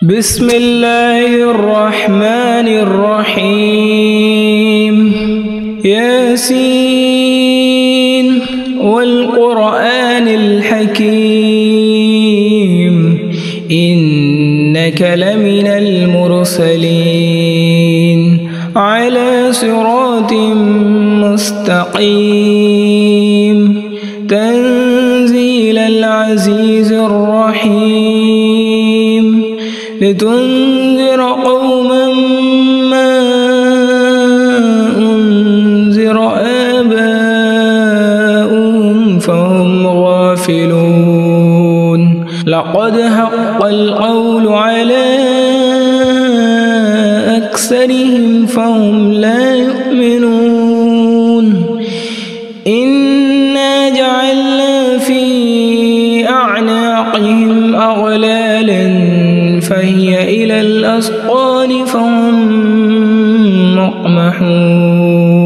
بسم الله الرحمن الرحيم ياسين والقرآن الحكيم إنك لمن المرسلين على صراط مستقيم تنزيل العزيز الرحيم لتنذر قوما ما أنذر آباؤهم فهم غافلون لقد حق القول على أكثرهم فهم لا يؤمنون إنا جعلنا في أعناقهم أغلالا فهي إلى الأذقان فهم مقمحون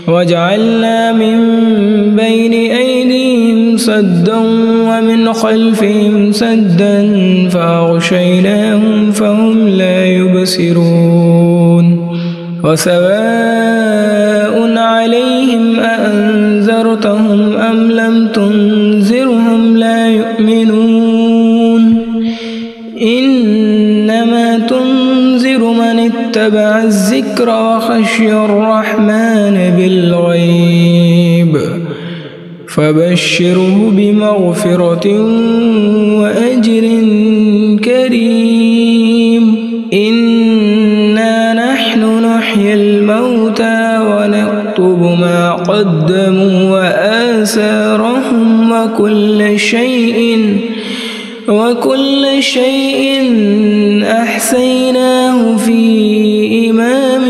وجعلنا من بين أيديهم سدا ومن خلفهم سدا فأغشيناهم فهم لا يبصرون وسواء عليهم أأنذرتهم أم لم تنذرهم لا يؤمنون إنما تنذر من اتبع الذكر وخشي الرحمن بالغيب فبشره بمغفرة وأجر كريم إنا نحن نحيي الموتى ونكتب ما قدموا وآثارهم وكل شيء أحصيناه في إمام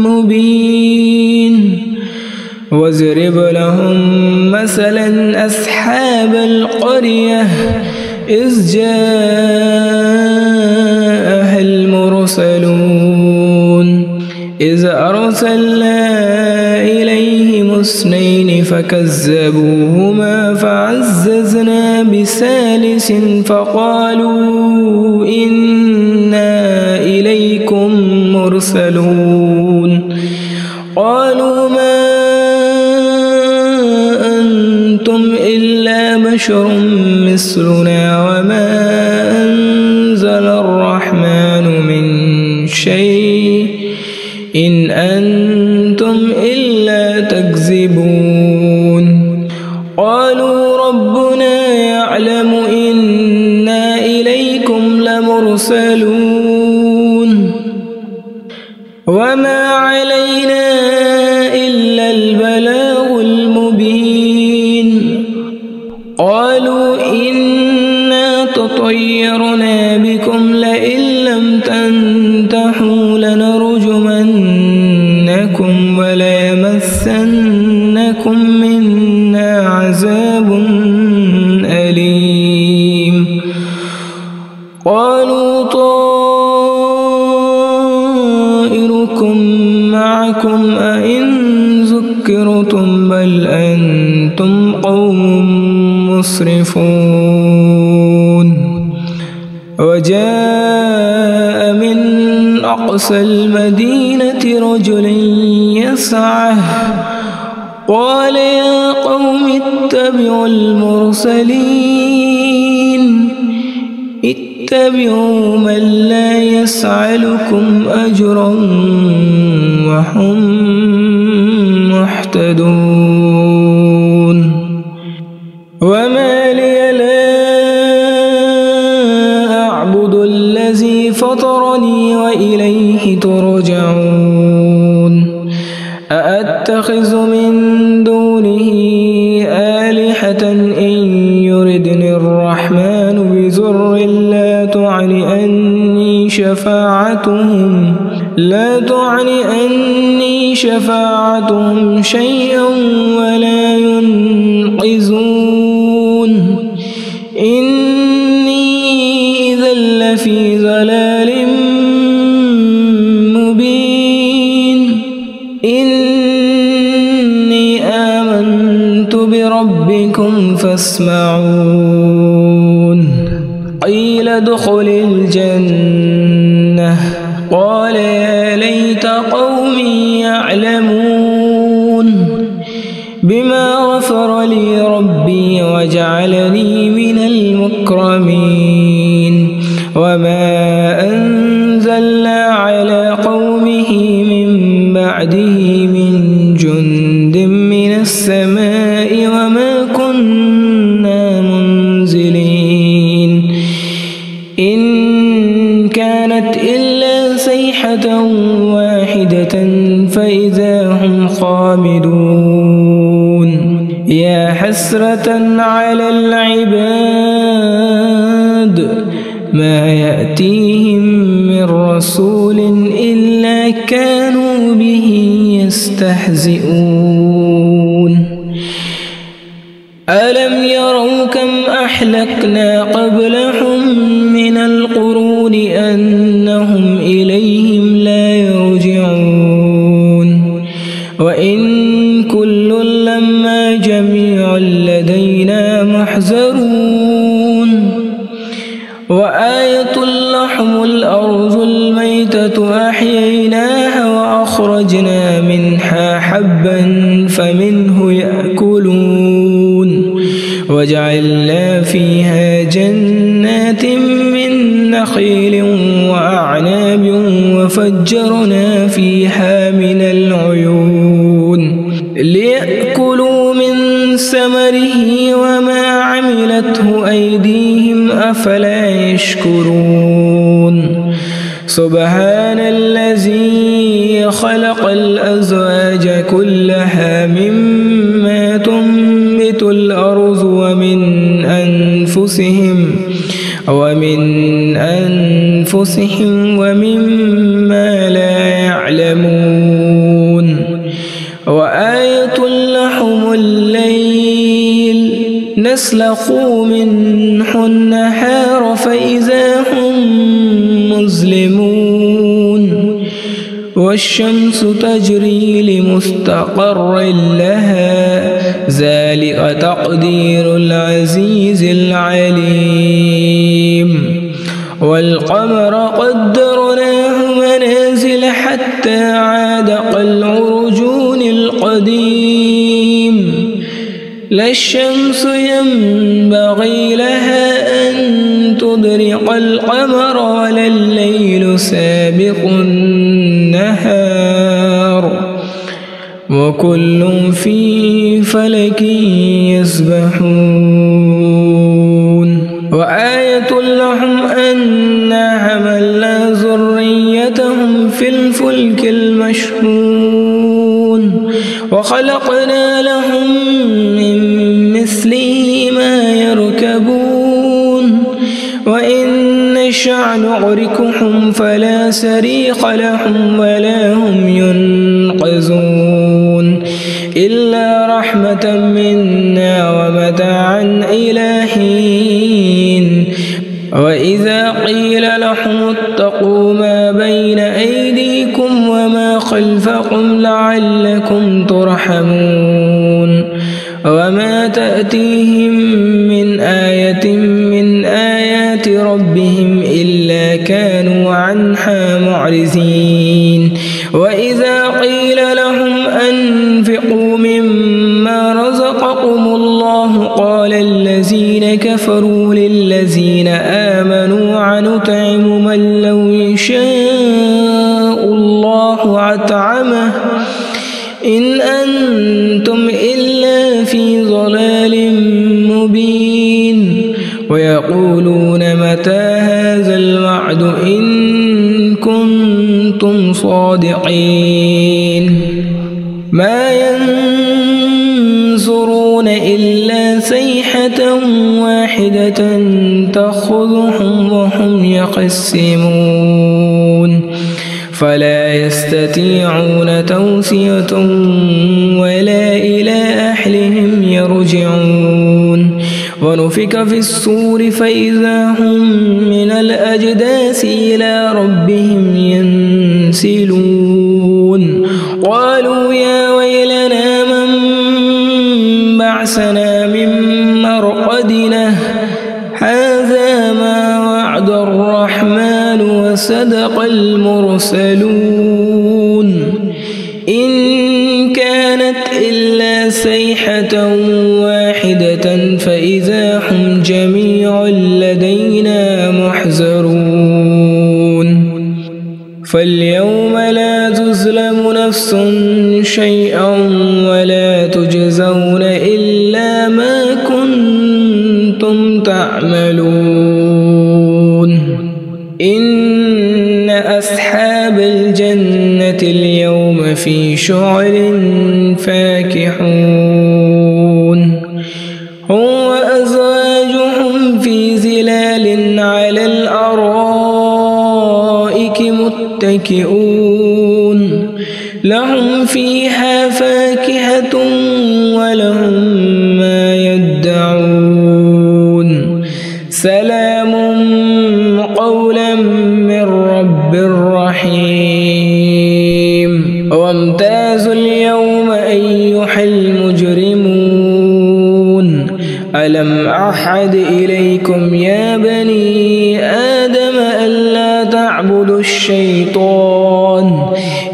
مبين واضرب لهم مثلا أصحاب القرية إذ جاءها المرسلون إذ أرسلنا إليهم اثنين فكذبوهما فعززنا بثالث فقالوا إنا إليكم مرسلون قالوا ما أنتم إلا بشر مثلنا وما أنزل الرحمن من شيء إن أنتم إلا تكذبون قالوا ربنا يعلم إنا إليكم لمرسلون وما علينا إلا البلاغ المبين قالوا إنا تطيرنا بكم لئن لم تنتهوا لنرجمنكم وليمسنكم منا عذاب أليم قالوا طائركم معكم أئن ذكرتم بل أنتم قوم مسرفون وجاء من أقصى المدينة رجل يسعى قال يا قوم اتبعوا المرسلين اتبعوا من لا يسألكم أجرا وهم مهتدون وما لي لا أعبد الذي فطرني وإليه ترجعون أأتخذ من دونه آلهة إن يردني الرحمن بضر لا تغن عني شفاعتهم شيئا ولا ينقذون إني إذا لفي ضلال مبين إني آمنت بربكم فاسمعون قيل ادخل الجنة قال يا ليت قومي يعلمون بما غفر لي ربي وجعلني من المكرمين وما أنزلنا على قومه من بعده من جند من السماء وما كنا منزلين إن كانت إلا صيحة واحدة فإذا هم خامدون يا حسرة على العباد ما يأتيهم من رسول إلا كانوا به يستهزئون ألم يروا كم أهلكنا قبلهم من القرون أنهم إليهم لا يرجعون وإن كل لما جميع لدينا محذرون وآية لهم الأرض الميتة أحييناها وأخرجنا منها حبا فمنه يأكلون وجعلنا فيها جنات من نخيل وأعناب وفجرنا فيها من العيون ليأكلوا من ثمره وما عملته أيديهم أفلا يشكرون سبحان الذي خلق الأزواج كلها مما تنبت الأرض ومن أنفسهم ومما لا يعلمون وآية لهم الليل نسلخ منه النهار فإذا هم مظلمون والشمس تجري لمستقر لها ذلك تقدير العزيز العليم والقمر قدرناه منازل حتى عاد كالعرجون القديم لا الشمس ينبغي لها أن تدرك القمر ولا الليل سابق النهار وكل في فلك يسبحون وآية لهم أنا حملنا ذريتهم في الفلك المشحون وخلقنا لهم من مثله ما يركبون وإن نشأ نغرقهم فلا صريخ لهم ولا هم ينقذون إلا رحمة منا ومتاعا إلى حين وإذا قيل لهم اتقوا ما بين أيديكم وما خلفكم لعلكم ترحمون وما تأتيهم من آية من آيات ربهم إلا كانوا عنها معرضين وإذا قيل لهم أنفقوا مما رزقكم الله قال الذين كفروا للذين آمنوا أنطعم من لو يشاء الله أطعمه إن أنتم إلا في ضلال مبين ويقولون متى هذا الوعد إن كنتم صادقين ما ينظرون إلا صيحة واحدة تأخذهم وهم يخصمون فلا يستطيعون توصية ولا إلى أهلهم يرجعون ونفخ في الصور فإذا هم من الأجداث إلى ربهم ينسلون قالوا يا ويلنا من بعثنا من مرقدنا هذا ما وعد الرحمن وصدق المرسلون إن كانت إلا صيحة واحدة فإذا هم جميع لدينا محضرون فاليوم لا تظلم نفس شيئا ولا تجزون إلا ما كنتم تعملون إن أصحاب الجنة اليوم في شغل فاكهون هم وأزواجهم في ظلال على الأرائك متكئون لهم فيها فاكهة ولهم ما يدعون سلام قولا من رب رحيم وامتازوا اليوم أيها المجرمون ألم أعهد إليكم يا بني آدم ألا تعبدوا الشيطان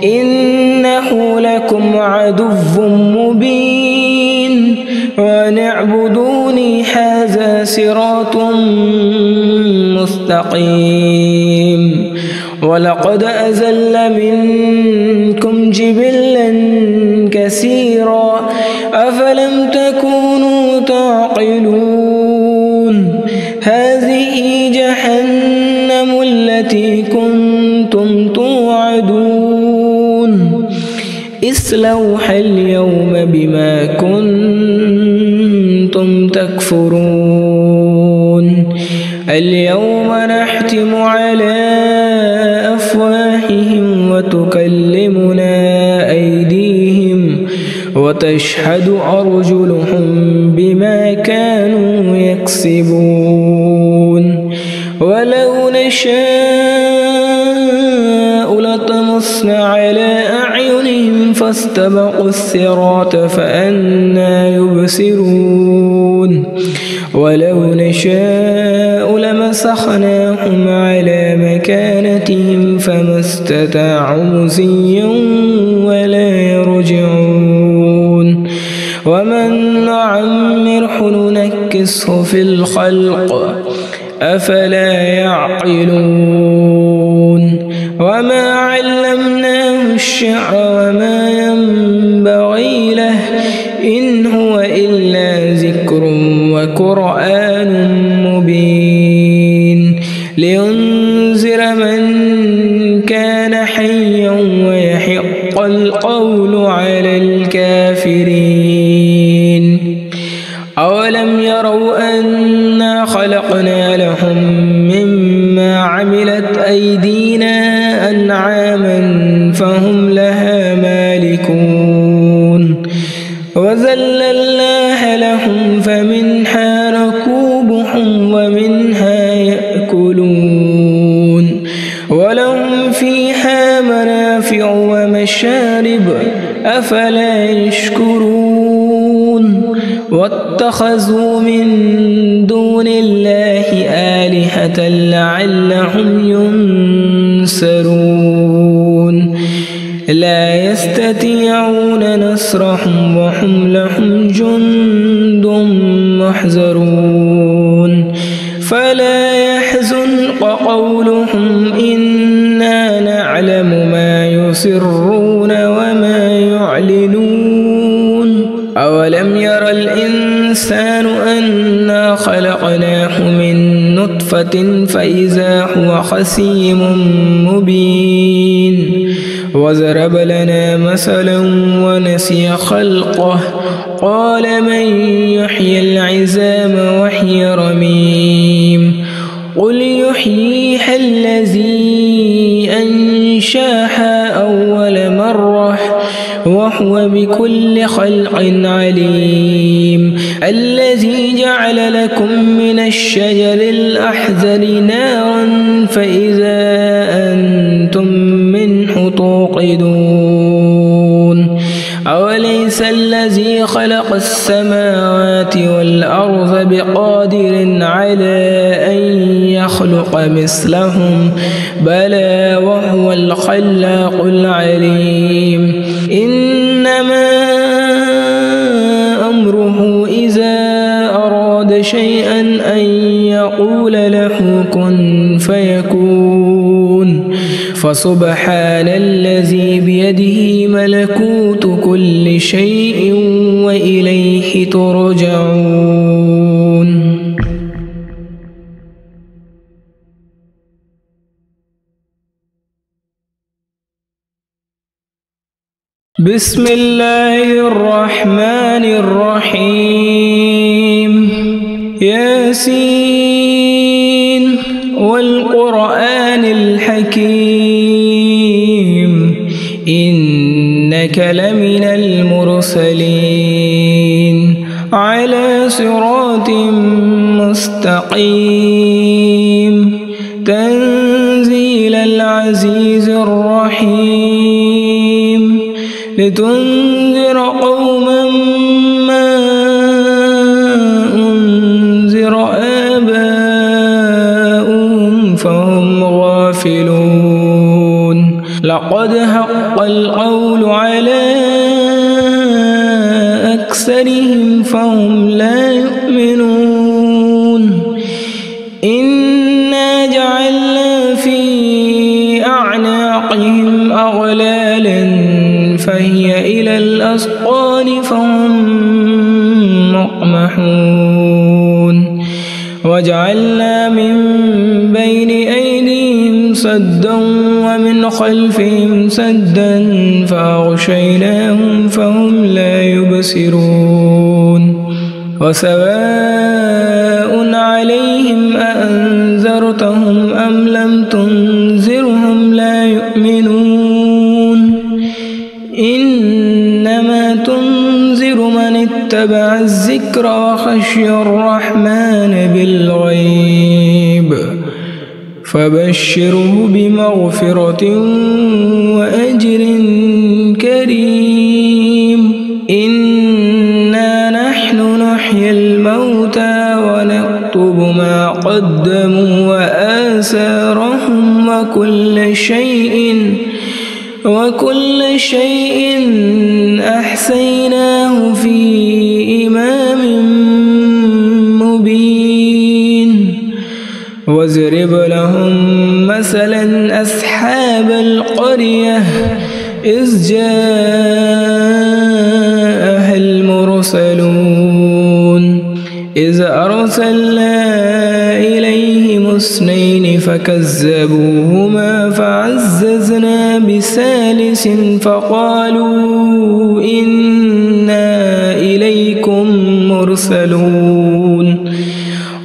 إنه لكم عدو مبين وأن اعبدوني هذا صراط مستقيم ولقد أزل منكم جبلا كثيرا أفلم تكونوا تعقلون هذه جهنم التي كنتم توعدون اصلوها اليوم بما كنتم تكفرون اليوم نختم على أفواههم وتكلمنا أيديهم وتشهد أرجلهم بما كانوا يكسبون ولو نشاء لطمسنا على أعينهم فاستبقوا الصراط فأنى يبصرون ولو نشاء لمسخناهم على مكانتهم فما استطاعوا مضيا ولا يرجعون ومن نعمره ننكسه في الخلق أفلا يعقلون وما علمناه الشعر وما ينبغي له إن هو إلا ذكر وقرآن مبين لينذر من كان حيا ويحق القول على الكافرين أولم يروا أنا خلقنا لهم مما عملت أيدينا أنعاما فهم لها مالكون وذللناها لهم فمنها ركوبهم ومنها يأكلون ولهم فيها منافع ومشارب أفلا يشكرون واتخذوا من دون الله آلهة لعلهم ينصرون لا يستطيعون نصرهم وهم لهم جند محضرون فلا يحزنك قولهم إنا نعلم ما يسرون وما يعلنون أولم ير الإنسان أنا خلقناه من نطفة فإذا هو خصيم مبين وضرب لنا مثلا ونسي خلقه قال من يحيي العظام وهي رميم قل يحييها الذي أنشاها أول مرة وهو بكل خلق عليم الذي جعل لكم من الشجر الأحزر نارا فإذا أنتم منه توقدون أوليس الذي خلق السماوات والأرض بقادر على أن يخلق نخلق مثلهم بلى وهو الخلاق العليم إنما أمره إذا أراد شيئا أن يقول له كن فيكون فسبحان الذي بيده ملكوت كل شيء وإليه ترجعون. بسم الله الرحمن الرحيم ياسين والقرآن الحكيم إنك لمن المرسلين على صراط مستقيم تنزيل العزيز الرحيم لتنذر قوما ما أنذر آباؤهم فهم غافلون لقد حق القول على أكثرهم فهم لا يؤمنون إنا جعلنا في أعناقهم أغلالا فهي إلى الأذقان فهم مقمحون وجعلنا من بين أيديهم سدا ومن خلفهم سدا فأغشيناهم فهم لا يبصرون وسواء عليهم أأنذرتهم أم لم تنذرهم لا يؤمنون إنما تنذر من اتبع الذكر وخشي الرحمن بالغيب فبشره بمغفرة وأجر كريم إنا نحن نحيي الموتى ونكتب ما قدموا وآثارهم وكل شيء أحصيناه في إمام مبين واضرب لهم مثلا أصحاب القرية إذ جاءها المرسلون إذ أرسلنا إليهم اثنين فكذبوهما فعززنا بثالث فقالوا إنا إليكم مرسلون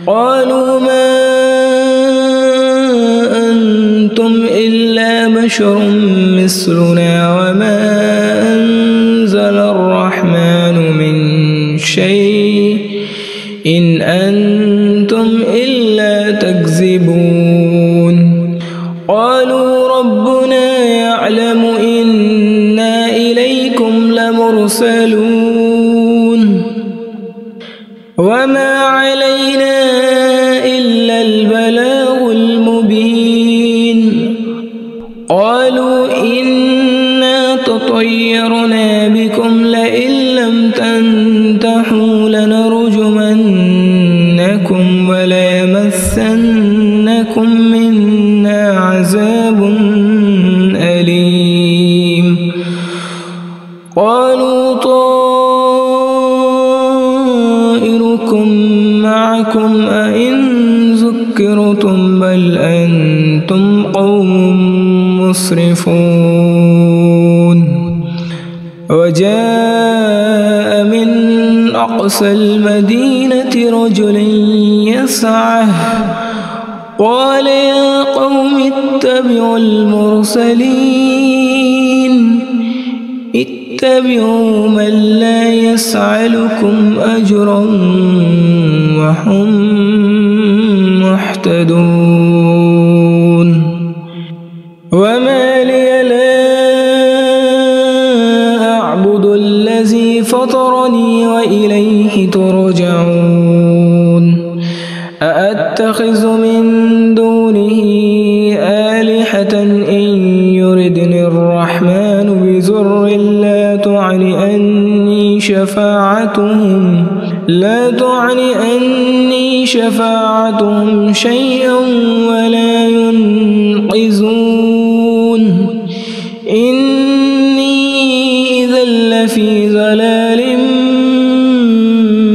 قالوا ما أنتم إلا بشر مثلنا وما أنزل الرحمن من شيء إن أنتم إلا تكذبون قالوا ربنا يعلم إنا إليكم لمرسلون وما علينا إلا البلاغ المبين قالوا إنا تطيرنا بكم لئن لم تنتهوا لنرجمنكم وليمسنكم منا عذاب أليم قالوا طائركم معكم أئن ذكرتم بل أنتم قوم مسرفون وجاء من أقصى المدينة رجل يسعى قال يا قوم اتبعوا المرسلين اتبعوا من لا يسألكم أجرا وهم مهتدون وما لي لا أعبد الذي فطرني وإليه ترجعون أأتخذ من دون إن يردني الرحمن بضر لا تغن عني شفاعتهم شيئا ولا ينقذون إني إذا لفي ضلال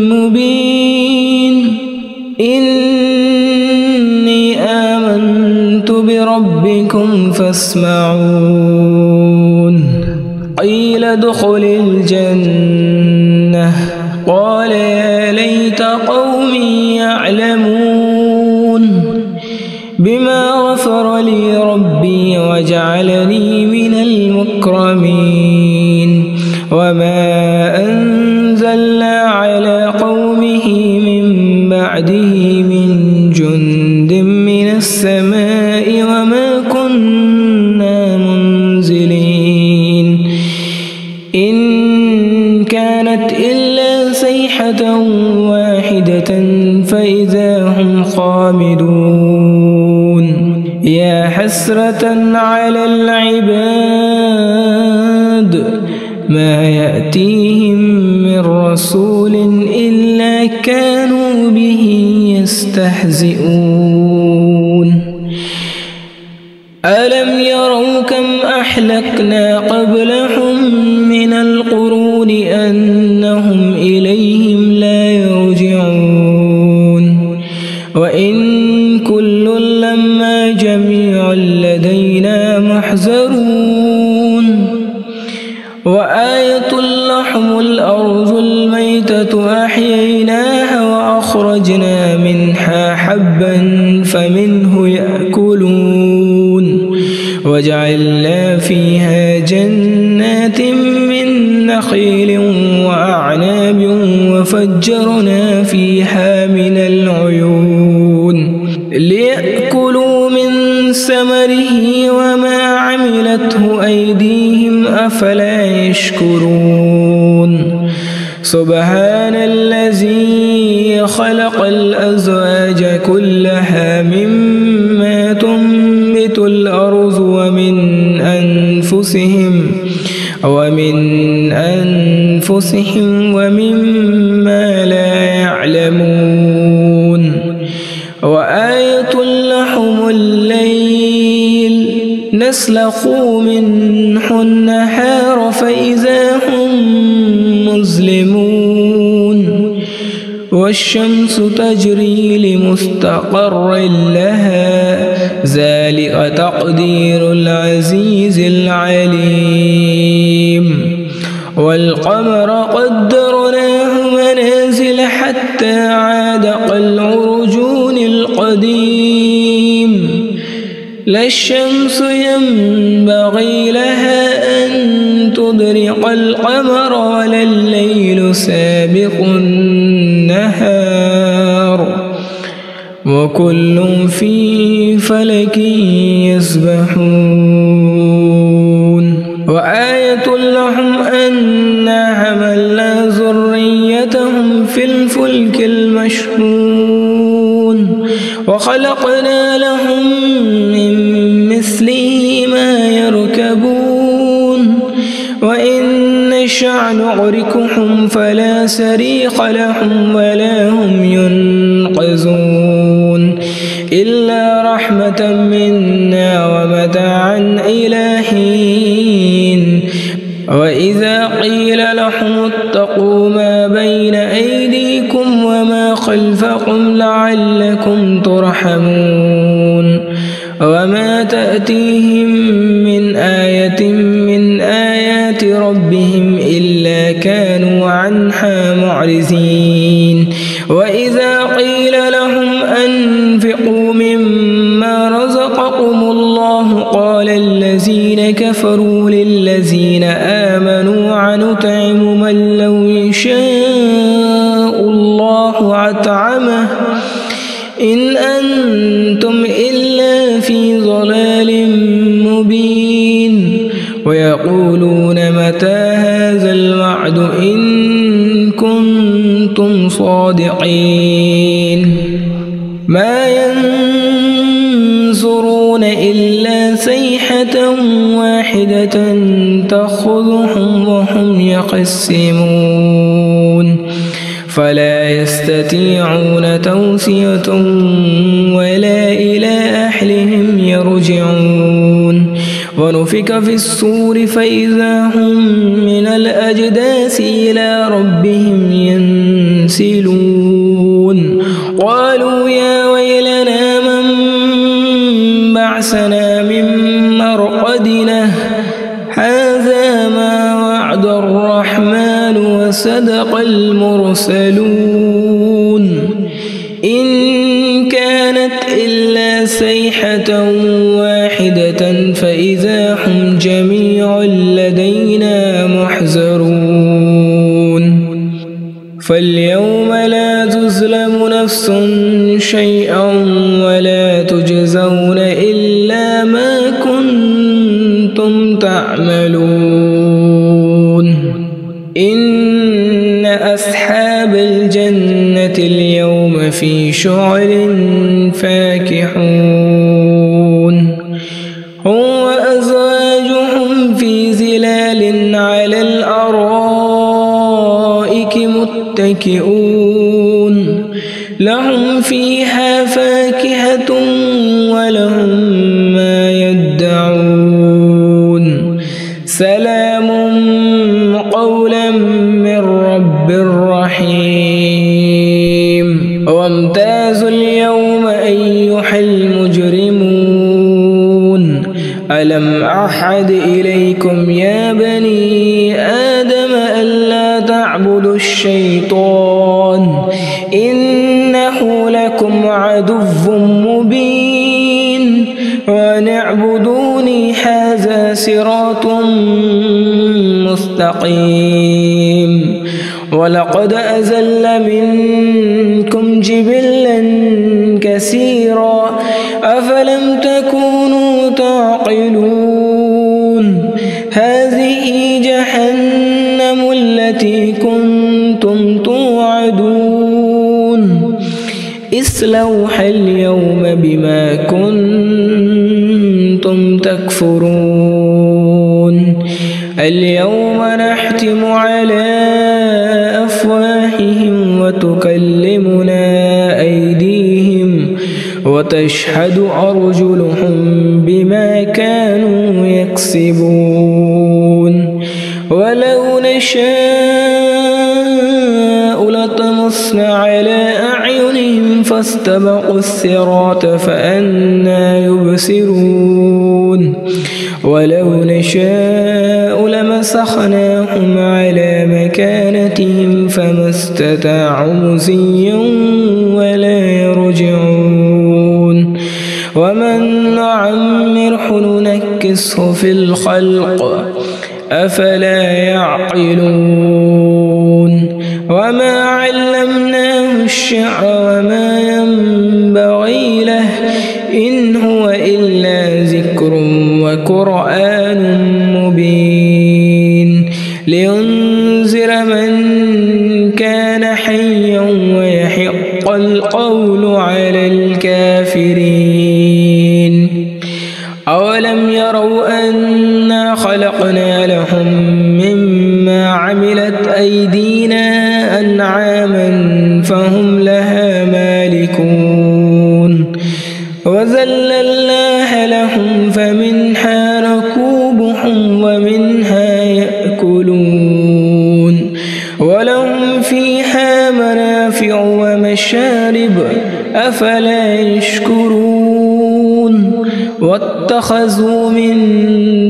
مبين إني آمنت بربكم فاسمعون قيل ادخل الجنة قال يا ليت قومي يعلمون بما غفر لي ربي وجعلني من المكرمين وما أنزلنا على قومه من بعده من جند من السماء وما كنا منزلين إن كانت إلا صيحة واحدة فإذا هم خامدون يا حسرة على العباد ما يأتيهم من رسول إلا كانوا به يستهزئون ألم يروا كم أهلكنا قبلهم من القرون أنهم إليهم لا يرجعون وإن كل لما جميع لدينا محضرون وآية لهم الأرض الميتة أحييناها وأخرجنا منها حبا فمنه يأكلون وجعلنا فيها جنات من نخيل وأعناب وفجرنا فيها من العيون ليأكلوا من ثمره وما عملته أيديهم أفلا يشكرون سبحان الذي خلق الأزواج كلها مما تنبت الأرض ومن أنفسهم ومما لا يعلمون وآية لهم الليل نسلخ منه النهار فإذا هم مظلمون والشمس تجري لمستقر لها ذلك تقدير العزيز العليم والقمر قدرناه منازل حتى عاد كالعرجون القديم لا الشمس ينبغي لها أن تدرك القمر ولا الليل سابق النهار وكل في فلك يسبحون وآية لهم أنا حملنا ذريتهم في الفلك المشحون وخلقنا لهم من مثله ما يركبون وإن نشأ نغرقهم فلا صريخ لهم ولا هم ينقذون إلا رحمة منا ومتاعا إلى حين وإذا قيل لهم اتقوا ما بين أيديكم وما خلفكم لعلكم ترحمون وما تأتيهم من آية من آيات ربهم إلا كانوا عنها معرضين وإذا قيل لهم أنفقوا مما رزقكم الله قال الذين كفروا للذين آمنوا أنطعم من لو يشاء الله أطعمه إن أنتم إلا في ضلال مبين ويقولون متى هذا الوعد إن كنتم صادقين ما ينظرون إلا صيحة واحدة تأخذهم وهم يخصمون فلا يستطيعون توصية ولا إلى أهلهم يرجعون ونفخ في الصور فإذا هم من الأجداث إلى ربهم ينسلون قالوا يا ويلنا من بعثنا من مرقدنا هذا ما وعد الرحمن وصدق المرسلون إن كانت إلا صيحة واحدة فإذا هم جميع لدينا محضرون فاليوم لا تظلم نفس شيئا ولا تجزون إلا ما كنتم تعملون إن أصحاب الجنة اليوم في شغل فاكهون هم وأزواجهم في ظلال على الأرائك متكئون لهم فيها فاكهة ولهم ما يدعون سلام قولا من رب رحيم وامتازوا اليوم أيها المجرمون ألم أعهد إليكم يا بني آدم ألا تعبدوا الشيطان إنه لكم عدو مبين وأن اعبدوني هذا صراط مستقيم ولقد أزل منكم جبلا كثيرا أفلم تكونوا تعقلون هذه جهنم التي كنتم توعدون اصلوها اليوم بما كنتم تكفرون اليوم نختم على أفواههم وتكلمنا أيديهم وتشهد أرجلهم بما كانوا يكسبون ولو نشاء لطمسنا على أعينهم فاستبقوا الصراط فأنى يبصرون ولو نشاء لمسخناهم على مكانتهم فما استطاعوا مضيا ولا يرجعون ومن نعمره ننكسه في الخلق أفلا يعقلون وما علمناه الشعر وما ينبغي له إن هو إلا ذكر وقرآن مبين لينذر من كان حيا ويحق القول على الكافرين أولم يروا أنا خلقنا لهم مما عملت أيدينا أنعاما فهم لها مالكون وذللناها لهم فمنها ركوبهم ومنها يأكلون ولهم فيها منافع ومشارب أفلا يشكرون واتخذوا من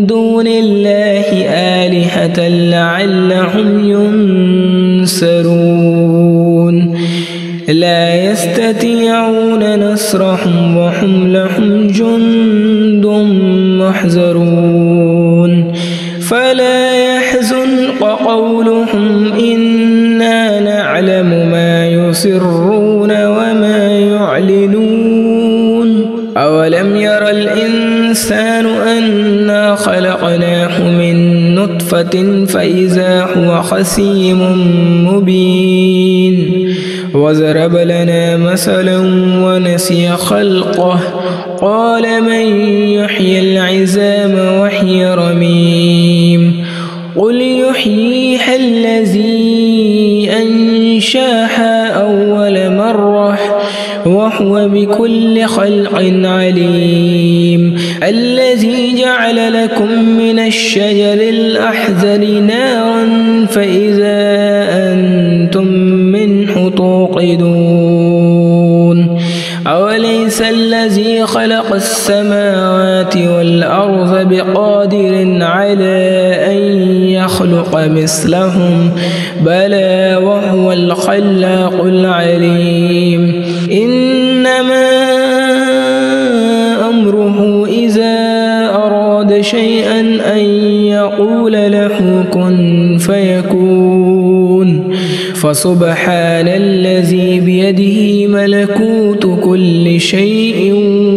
دون الله آلهة لعلهم ينصرون لا يستطيعون نصرهم وهم لهم جند محضرون فلا يحزنك قولهم إنا نعلم ما يسرون وما يعلنون أولم ير الإنسان أنا خلقناه من نطفة فإذا هو خصيم مبين وضرب لنا مثلا ونسي خلقه قال من يحيي العظام وهي رميم قل يحييها الذي أنشاها أول مرة وهو بكل خلق عليم الذي جعل لكم من الشجر الأحزر نارا فإذا أنتم منه توقدون أوليس الذي خلق السماوات والأرض بقادر على أن يخلق مثلهم بلى وهو الخلاق العليم إنما أمره إذا أراد شيئا أن يقول له كن فيكون فسبحان الذي بيده ملكوت كل شيء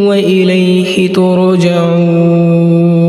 وإليه ترجعون.